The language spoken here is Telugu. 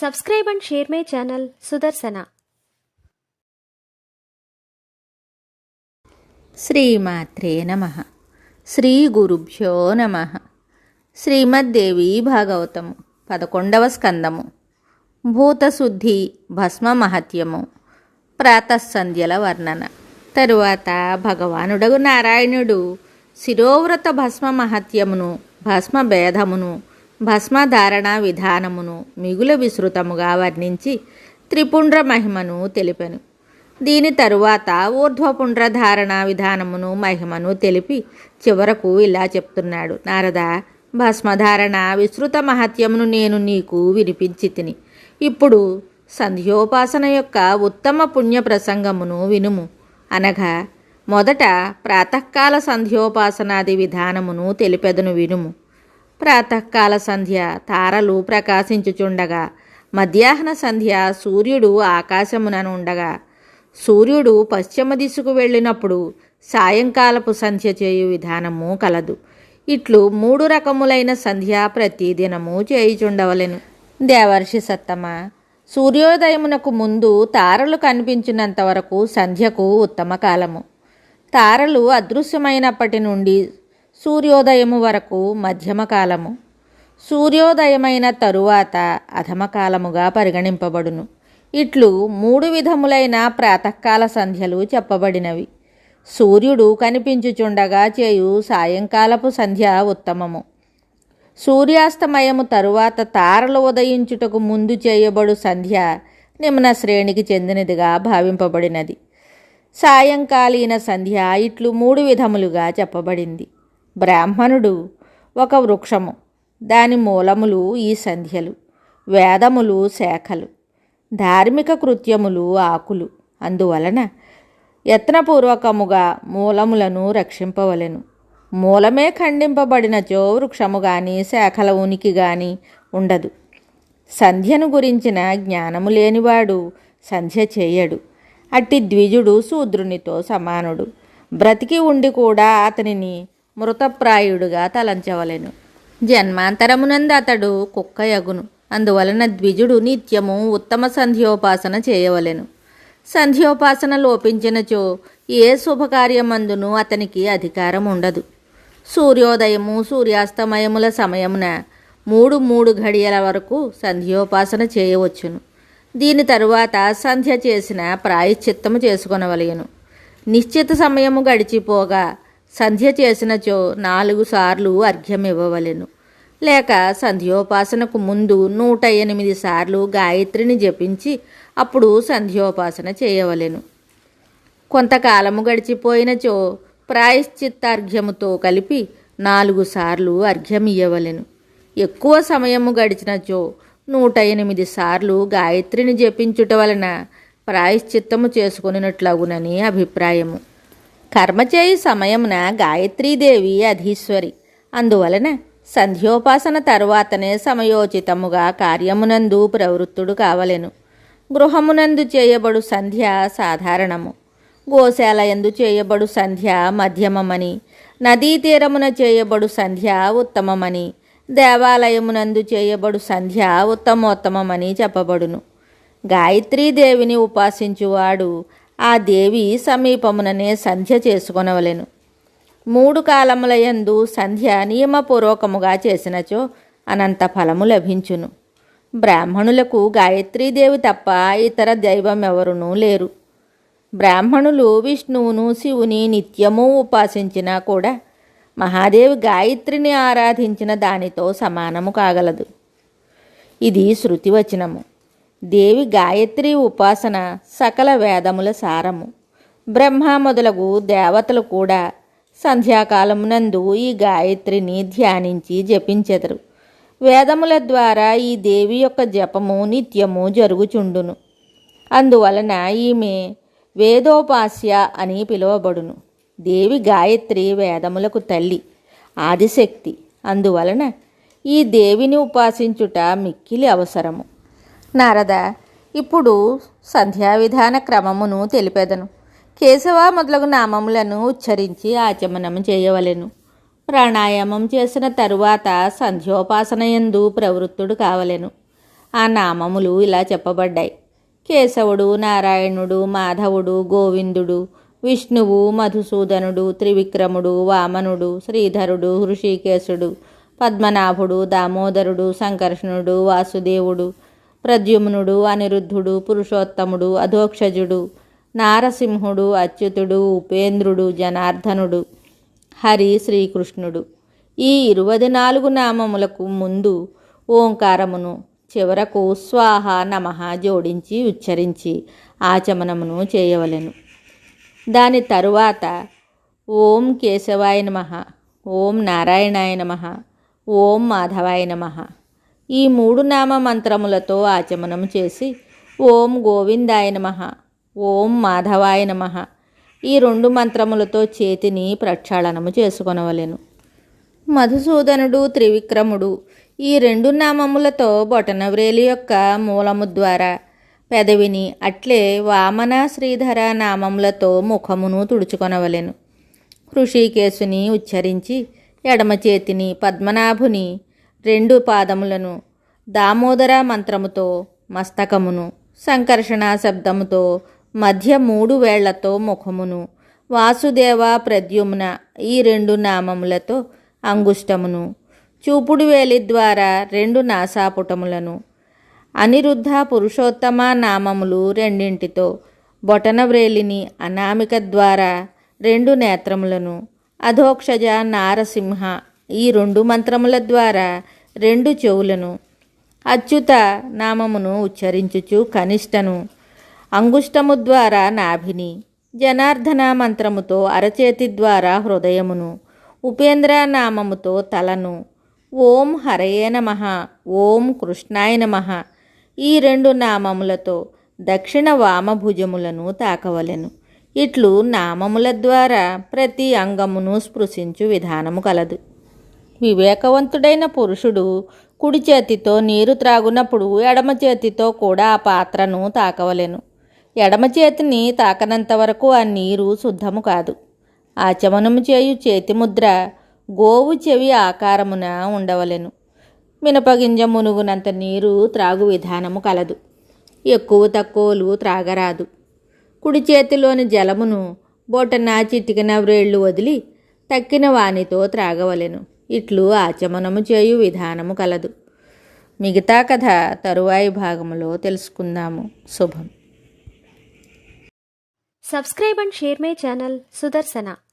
Subscribe and share my channel Sudarsana. శ్రీమాత్రే నమః. శ్రీ గురుభ్యో నమః. శ్రీమద్దేవి భాగవతము 11వ స్కందము. భూతశుద్ధి భస్మ మహత్యము. ప్రాతఃసంధ్యల వర్ణన. తరువాత భగవానుడగు నారాయణుడు శిరోవ్రత భస్మ మహత్యమును, భస్మ భేదమును, భస్మధారణ విధానమును మిగుల విస్తృతముగా వర్ణించి త్రిపుండ్ర మహిమను తెలిపెను. దీని తరువాత ఊర్ధ్వపుండ్ర ధారణ విధానమును మహిమను తెలిపి చివరకు ఇలా చెప్తున్నాడు. నారద, భస్మధారణ విస్తృత మహత్యమును నేను నీకు వినిపించి తిని. ఇప్పుడు సంధ్యోపాసన యొక్క ఉత్తమ పుణ్య ప్రసంగమును వినుము. అనగా మొదట ప్రాతకాల సంధ్యోపాసనాది విధానమును తెలిపెదను వినుము. ప్రాతకాల సంధ్య తారలు ప్రకాశించుచుండగా, మధ్యాహ్న సంధ్య సూర్యుడు ఆకాశమునను ఉండగా, సూర్యుడు పశ్చిమ దిశకు వెళ్ళినప్పుడు సాయంకాలపు సంధ్య చేయు విధానము కలదు. ఇట్లు 3 రకములైన సంధ్య ప్రతిదినము చేయుచుండవలెను. దేవర్షి సత్తమ, సూర్యోదయమునకు ముందు తారలు కనిపించినంత వరకు సంధ్యకు ఉత్తమ కాలము. తారలు అదృశ్యమైనప్పటి నుండి సూర్యోదయము వరకు మధ్యమ కాలము. సూర్యోదయమైన తరువాత అధమకాలముగా పరిగణింపబడును. ఇట్లు 3 విధములైన ప్రాతకాల సంధ్యలు చెప్పబడినవి. సూర్యుడు కనిపించుచుండగా చేయు సాయంకాలపు సంధ్య ఉత్తమము. సూర్యాస్తమయము తరువాత తారలు ఉదయించుటకు ముందు చేయబడు సంధ్య నిమ్న శ్రేణికి చెందినదిగా భావింపబడినది. సాయంకాలీన సంధ్య ఇట్లు 3 విధములుగా చెప్పబడింది. బ్రాహ్మణుడు ఒక వృక్షము, దాని మూలములు ఈ సంధ్యలు. వేదములు శాఖలు, ధార్మిక కృత్యములు ఆకులు. అందువలన యత్నపూర్వకముగా మూలములను రక్షింపవలెను. మూలమే ఖండింపబడినచో వృక్షము గాని శాఖల ఉనికి గాని ఉండదు. సంధ్యను గురించిన జ్ఞానము లేనివాడు సంధ్య చేయడు. అట్టి ద్విజుడు శూద్రునితో సమానుడు. బ్రతికి ఉండి కూడా అతనిని మృతప్రాయుడుగా తలంచవలెను. జన్మాంతరమునందు అతడు కుక్కయగును. అందువలన ద్విజుడు నిత్యము ఉత్తమ సంధ్యోపాసన చేయవలెను. సంధ్యోపాసన లోపించినచో ఏ శుభకార్యమందును అతనికి అధికారం ఉండదు. సూర్యోదయము సూర్యాస్తమయముల సమయమున 3 ఘడియల వరకు సంధ్యోపాసన చేయవచ్చును. దీని తరువాత సంధ్య చేసిన ప్రాయశ్చిత్తము చేసుకొనవలెను. నిశ్చిత సమయము గడిచిపోగా సంధ్య చేసినచో 4 సార్లు అర్ఘ్యం ఇవ్వవలెను. లేక సంధ్యోపాసనకు ముందు 108 సార్లు గాయత్రిని జపించి అప్పుడు సంధ్యోపాసన చేయవలెను. కొంతకాలము గడిచిపోయినచో ప్రాయశ్చిత్తార్ఘ్యముతో కలిపి 4 సార్లు అర్ఘ్యం ఇయ్యవలెను. ఎక్కువ సమయము గడిచినచో 108 సార్లు గాయత్రిని జపించుట వలన ప్రాయశ్చిత్తము చేసుకున్నట్లగునని అభిప్రాయము. కర్మచేయి సమయమున గాయత్రీదేవి అధీశ్వరి. అందువలన సంధ్యోపాసన తరువాతనే సమయోచితముగా కార్యమునందు ప్రవృత్తుడు కావలెను. గృహమునందు చేయబడు సంధ్య సాధారణము, గోశాలయందు చేయబడు సంధ్య మధ్యమమని, నదీ తీరమున చేయబడు సంధ్య ఉత్తమమని, దేవాలయమునందు చేయబడు సంధ్య ఉత్తమోత్తమమని చెప్పబడును. గాయత్రీదేవిని ఉపాసించువాడు ఆ దేవి సమీపముననే సంధ్య చేసుకొనవలెను. 3 కాలములయందు సంధ్య నియమపూర్వకముగా చేసినచో అనంత ఫలము లభించును. బ్రాహ్మణులకు గాయత్రీదేవి తప్ప ఇతర దైవం ఎవరునూ లేరు. బ్రాహ్మణులు విష్ణువును శివుని నిత్యము ఉపాసించినా కూడా మహాదేవి గాయత్రిని ఆరాధించిన దానితో సమానము కాగలదు. ఇది శృతివచనము. దేవి గాయత్రి ఉపాసన సకల వేదముల సారము. బ్రహ్మ మొదలగు దేవతలు కూడా సంధ్యాకాలమునందు ఈ గాయత్రిని ధ్యానించి జపించెదరు. వేదముల ద్వారా ఈ దేవి యొక్క జపము నిత్యము జరుగుచుండును. అందువలన ఈమె వేదోపాస్య అని పిలువబడును. దేవి గాయత్రి వేదములకు తల్లి, ఆదిశక్తి. అందువలన ఈ దేవిని ఉపాసించుట మిక్కిలి అవసరము. నారద, ఇప్పుడు సంధ్యావిధాన క్రమమును తెలిపెదను. కేశవ మొదలగు నామములను ఉచ్చరించి ఆచమనము చేయవలెను. ప్రాణాయామం చేసిన తరువాత సంధ్యోపాసనయందు ప్రవృత్తుడు కావలెను. ఆ నామములు ఇలా చెప్పబడ్డాయి: కేశవుడు, నారాయణుడు, మాధవుడు, గోవిందుడు, విష్ణువు, మధుసూదనుడు, త్రివిక్రముడు, వామనుడు, శ్రీధరుడు, హృషికేశుడు, పద్మనాభుడు, దామోదరుడు, సంకర్షణుడు, వాసుదేవుడు, ప్రద్యుమ్నుడు, అనిరుద్ధుడు, పురుషోత్తముడు, అధోక్షజుడు, నారసింహుడు, అచ్యుతుడు, ఉపేంద్రుడు, జనార్దనుడు, హరి, శ్రీకృష్ణుడు. ఈ 24 నామములకు ముందు ఓంకారమును, చివరకు స్వాహ నమః జోడించి ఉచ్చరించి ఆచమనమును చేయవలెను. దాని తరువాత ఓం కేశవాయ నమః, ఓం నారాయణాయ నమః, ఓం మాధవాయ నమః ఈ 3 నామ మంత్రములతో ఆచమనం చేసి ఓం గోవిందాయ నమః, ఓం మాధవాయ నమః ఈ 2 మంత్రములతో చేతిని ప్రక్షాళనము చేసుకొనవలెను. మధుసూదనుడు, త్రివిక్రముడు ఈ 2 నామములతో బొటనవ్రేలి యొక్క మూలము ద్వారా పెదవిని, అట్లే వామన, శ్రీధర నామములతో ముఖమును తుడుచుకొనవలెను. హృషికేశుని ఉచ్చరించి ఎడమ చేతిని, పద్మనాభుని 2 పాదములను, దామోదర మంత్రముతో మస్తకమును, సంకర్షణ శబ్దముతో మధ్య 3 వేళ్లతో ముఖమును, వాసుదేవ, ప్రద్యుమ్న ఈ 2 నామములతో అంగుష్టమును, చూపుడు వేలి ద్వారా 2 నాసాపుటములను, అనిరుద్ధ, పురుషోత్తమ నామములు 2టితో బొటనవ్రేలిని, అనామిక ద్వారా 2 నేత్రములను, అధోక్షజ, నారసింహ ఈ 2 మంత్రముల ద్వారా 2 చెవులను, అచ్యుత నామమును ఉచ్చరించుచు కనిష్టను, అంగుష్టము ద్వారా నాభిని, జనార్దన మంత్రముతో అరచేతి ద్వారా హృదయమును, ఉపేంద్ర నామముతో తలను, ఓం హరయే నమః, ఓం కృష్ణాయ నమః ఈ 2 నామములతో దక్షిణ వామభుజములను తాకవలెను. ఇట్లు నామముల ద్వారా ప్రతి అంగమును స్పృశించు విధానము కలదు. వివేకవంతుడైన పురుషుడు కుడి చేతితో నీరు త్రాగునప్పుడు ఎడమ చేతితో కూడా ఆ పాత్రను తాకవలెను. ఎడమ చేతిని తాకనంత వరకు ఆ నీరు శుద్ధము కాదు. ఆచమనము చేయు చేతి ముద్ర గోవు చెవి ఆకారమున ఉండవలెను. మినపగింజ మునుగునంత నీరు త్రాగు విధానము కలదు. ఎక్కువ తక్కువలు త్రాగరాదు. కుడి చేతిలోని జలమును బొటన, చిటికెన వ్రేళ్లు వదిలి తక్కిన వానితో త్రాగవలెను. ఇట్లు ఆచమనము చేయు విధానము కలదు. మిగతా కథ తరువాయి భాగములో తెలుసుకుందాము. శుభం. Subscribe and share my channel Sudarsana.